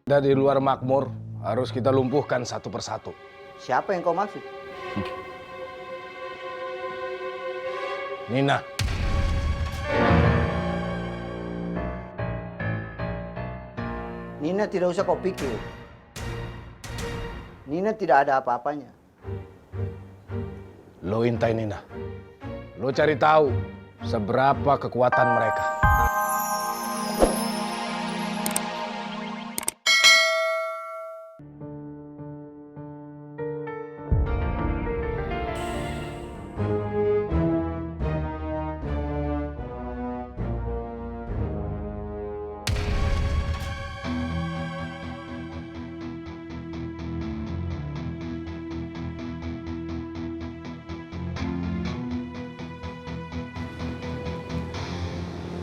Dari luar makmur harus kita lumpuhkan satu persatu. Siapa yang kau maksud? Nina. Nina tidak usah kau pikir. Nina tidak ada apa-apanya. Lo intai Nina. Lo cari tahu seberapa kekuatan mereka.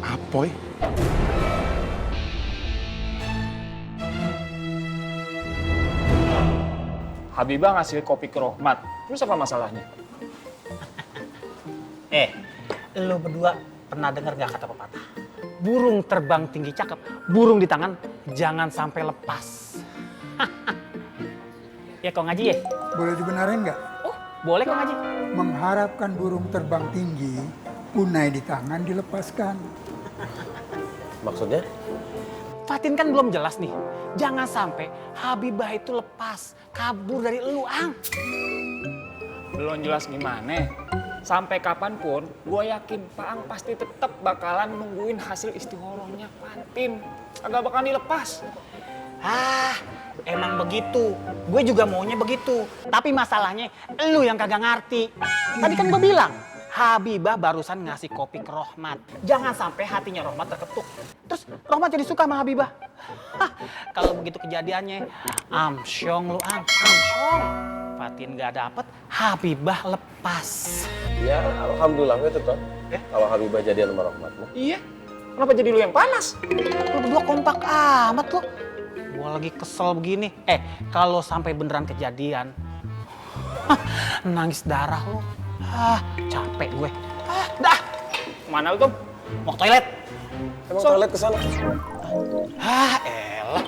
Apoy? Habibah ngasih kopi ke Rohmat. Terus apa masalahnya? Lo berdua pernah dengar gak kata pepatah? Burung terbang tinggi cakep, burung di tangan jangan sampai lepas. Ya kok ngaji ya? Boleh dibenarin nggak? Oh, boleh kok ngaji. Mengharapkan burung terbang tinggi, punai di tangan dilepaskan. Maksudnya? Fatin kan belum jelas nih. Jangan sampai Habibah itu lepas, kabur dari elu, Ang. Belum jelas gimana. Sampai kapanpun, gue yakin Pak Ang pasti tetap bakalan nungguin hasil istihorohnya Fatin. Agak bakalan dilepas. Emang begitu. Gue juga maunya begitu. Tapi masalahnya, elu yang kagak ngerti. Tadi kan gue bilang, Habibah barusan ngasih kopi ke Rohmat. Jangan sampai hatinya Rohmat terketuk. Terus Rohmat jadi suka sama Habibah. Kalau begitu kejadiannya, amsyong lu, Ang. Amsyong. Fatin gak dapet, Habibah lepas. Ya, alhamdulillah itu toh. Kalau Habibah jadian sama Rohmat. Iya. Kenapa jadi lu yang panas? Lu berdua kompak amat lu. Gua lagi kesel begini. Kalau sampai beneran kejadian, nangis darah lu. Capek gue. Dah. Mana lu, Tom? Mau ke toilet. Emang toilet ke sana? Elah.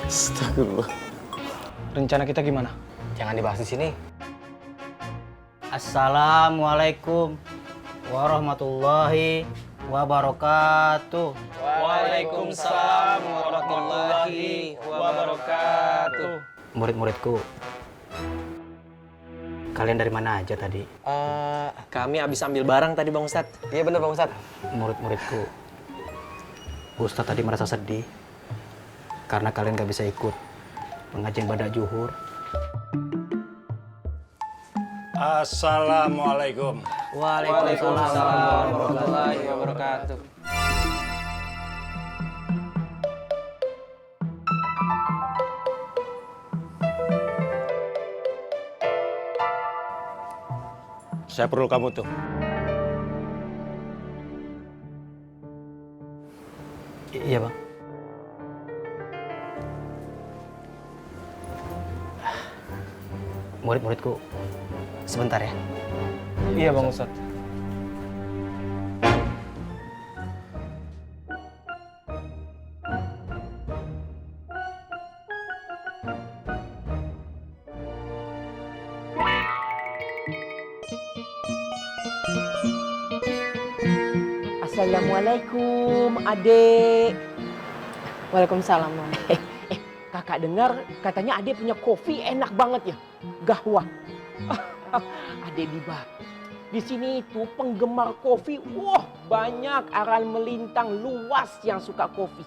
Astagfirullah. Rencana kita gimana? Jangan dibahas di sini. Assalamualaikum warahmatullahi wabarakatuh. Waalaikumsalam warahmatullahi wabarakatuh. Murid-muridku, kalian dari mana aja tadi? Kami habis ambil barang tadi Bang Ustadz. Iya bener Bang Ustadz. Murid-muridku, Ustadz tadi merasa sedih karena kalian gak bisa ikut pengajian badak zuhur. Assalamualaikum. Waalaikumsalam warahmatullahi wabarakatuh. Saya perlu kamu tuh. Iya bang. Murid-muridku, sebentar ya. Iya Bang Ustadz. Assalamualaikum, adik. Waalaikumsalam, Mama. Kakak dengar katanya adik punya kopi enak banget ya. Gahwa. Adik Biba. Di sini itu penggemar kopi, wah banyak, aral melintang luas yang suka kopi.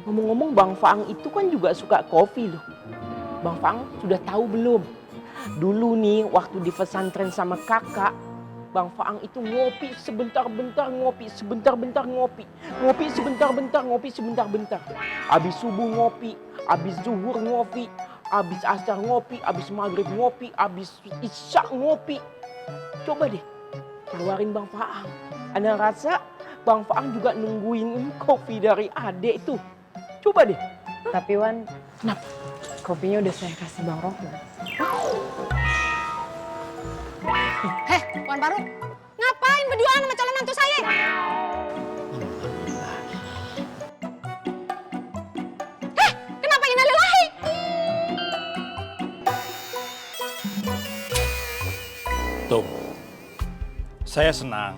Ngomong-ngomong Bang Faang itu kan juga suka kopi loh. Bang Faang sudah tahu belum? Dulu nih waktu di pesantren sama kakak, Bang Faang itu ngopi sebentar-bentar ngopi, sebentar-bentar ngopi. Ngopi sebentar-bentar, ngopi sebentar-bentar. Habis subuh ngopi, habis zuhur ngopi, habis asar ngopi, habis maghrib ngopi, habis isya ngopi. Coba deh, tawarin Bang Faang. Ana rasa Bang Faang juga nungguin kopi dari adek tuh. Coba deh. Tapi Wan, Kenapa? kopinya udah saya kasih Bang Rohmat. Wan Baru, ngapain berduaan sama calon mantu saya? Untung. Saya senang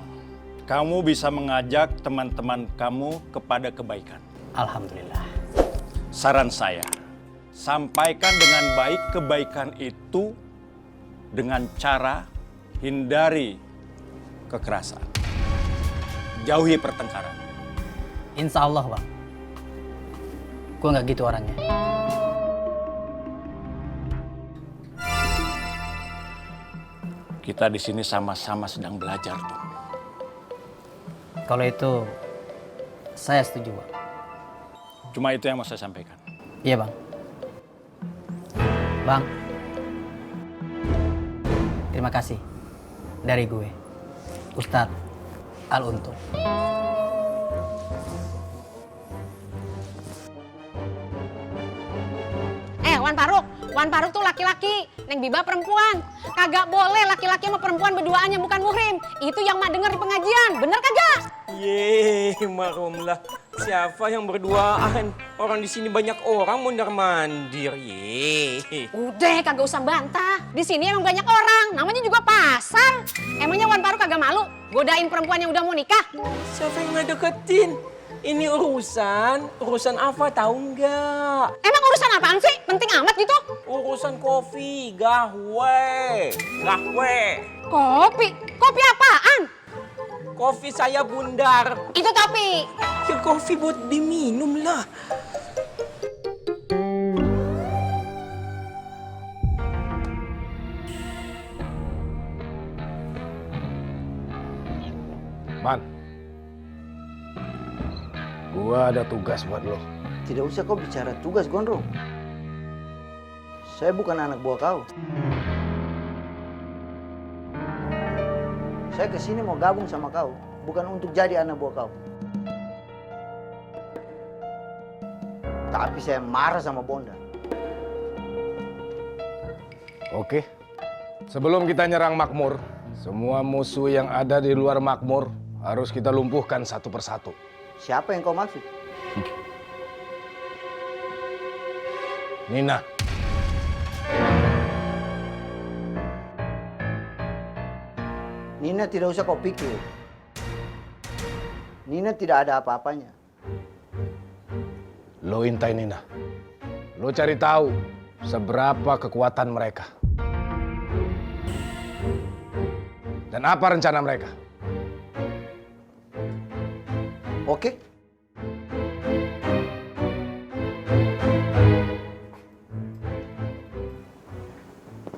kamu bisa mengajak teman-teman kamu kepada kebaikan. Alhamdulillah. Saran saya, sampaikan dengan baik kebaikan itu dengan cara hindari kekerasan. Jauhi pertengkaran. Insya Allah, Bang. Gue nggak gitu orangnya. Kita di sini sama-sama sedang belajar tuh. Kalau itu, saya setuju, Bang. Cuma itu yang mau saya sampaikan. Iya, Bang. Bang, terima kasih dari gue, Ustadz Al-Untung. Wan Faruk tuh laki-laki, Neng Biba perempuan. Kagak boleh laki-laki sama perempuan berduaan yang bukan muhrim. Itu yang mak denger di pengajian, bener kagak? Yeay, marumlah. Siapa yang berduaan? Orang di sini banyak orang mondar-mandir. Yeay. Udah, kagak usah bantah. Di sini emang banyak orang, namanya juga pasar. Emangnya Wan Faruk kagak malu godain perempuan yang udah mau nikah? Siapa yang ngedeketin? Ini urusan apa tahu nggak? Emang urusan apaan sih? Penting amat gitu? Urusan kopi, gahwe. Kopi? Kopi apaan? Kopi saya bundar. Itu topi. Ya kopi buat diminum lah. Man, gua ada tugas buat lo. Tidak usah kau bicara tugas, Gondrong. Saya bukan anak buah kau. Saya kesini mau gabung sama kau, bukan untuk jadi anak buah kau. Tapi saya marah sama Bondan. Oke. Sebelum kita nyerang Makmur, semua musuh yang ada di luar Makmur harus kita lumpuhkan satu persatu. Siapa yang kau maksud? Nina. Nina tidak usah kau pikir. Nina tidak ada apa-apanya. Lo intai Nina. Lo cari tahu seberapa kekuatan mereka. Dan apa rencana mereka? Oke?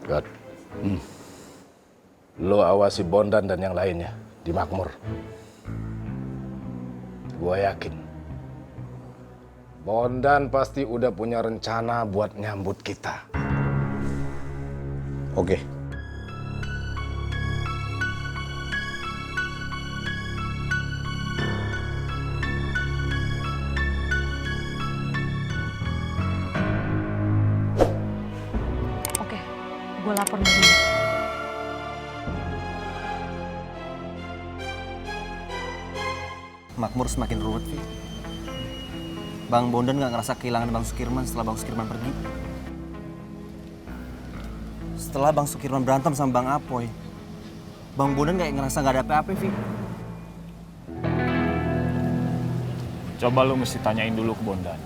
God. Lo awasi Bondan dan yang lainnya di Makmur. Gua yakin Bondan pasti udah punya rencana buat nyambut kita. Oke. Oke, gue lapor dulu. Makmur semakin ruwet, Vi. Bang Bondan nggak ngerasa kehilangan Bang Sukirman setelah Bang Sukirman pergi. Setelah Bang Sukirman berantem sama Bang Apoy, Bang Bondan kayak ngerasa nggak ada apa-apa, Vi. Coba lu mesti tanyain dulu ke Bondan.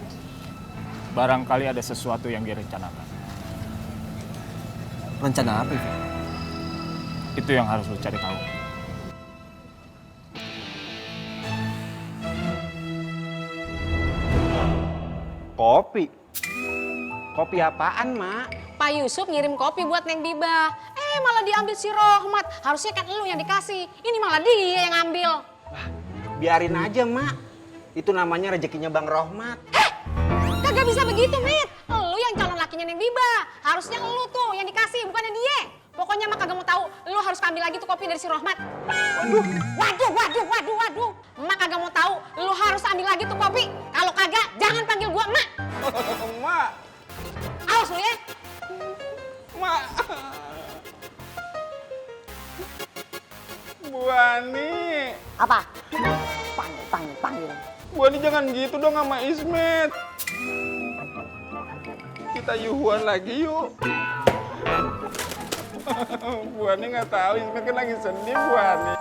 Barangkali ada sesuatu yang dia rencanakan. Rencana apa, Vi? Itu yang harus lu cari tahu. Kopi? Kopi apaan, Mak? Pak Yusuf ngirim kopi buat Neng Biba. Malah diambil si Rohmat. Harusnya kan lu yang dikasih. Ini malah dia yang ngambil. Biarin aja, Mak. Itu namanya rezekinya Bang Rohmat. Kagak bisa begitu, Mit. Lu yang calon lakinya Neng Biba. Harusnya lu tuh yang dikasih, bukannya dia. Pokoknya Mak kagak mau tahu. Lu harus ambil lagi tuh kopi dari si Rohmat. Waduh. Mak kagak mau tahu. Lu harus ambil lagi tuh kopi. Kalau kagak, jangan panggil gua Mak. Mak. Awas lu ya. Mak. Bu Ani. Apa? Panggil. Bu Ani jangan gitu dong sama Ismet. Kita yuhuan lagi yuk. Bu Ani nggak tahu, Ismet kan lagi sedih Bu Ani.